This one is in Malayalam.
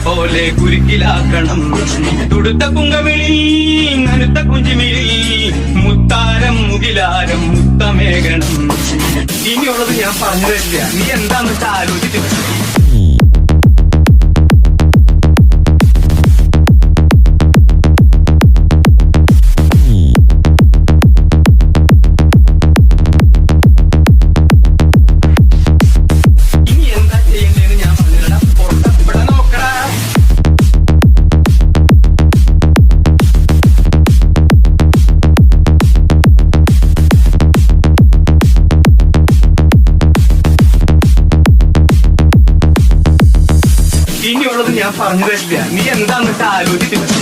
പോലെ കുരുക്കിലാക്കണം. തുടുത്ത പുങ്കവിളി നനുത്ത കുഞ്ചിമിഴി മുത്താരം മുകിലാരം മുത്തമേകണം. ഇനിയുള്ളത് ഞാൻ പറഞ്ഞു തരില്ല, നീ എന്താന്ന് വെച്ചാൽ ആലോചിച്ചിട്ട്. ഇനിയുള്ളത് ഞാൻ പറഞ്ഞു തരില്ല, നീ എന്താന്ന് വെച്ചാൽ ആലോചിച്ചിട്ട്.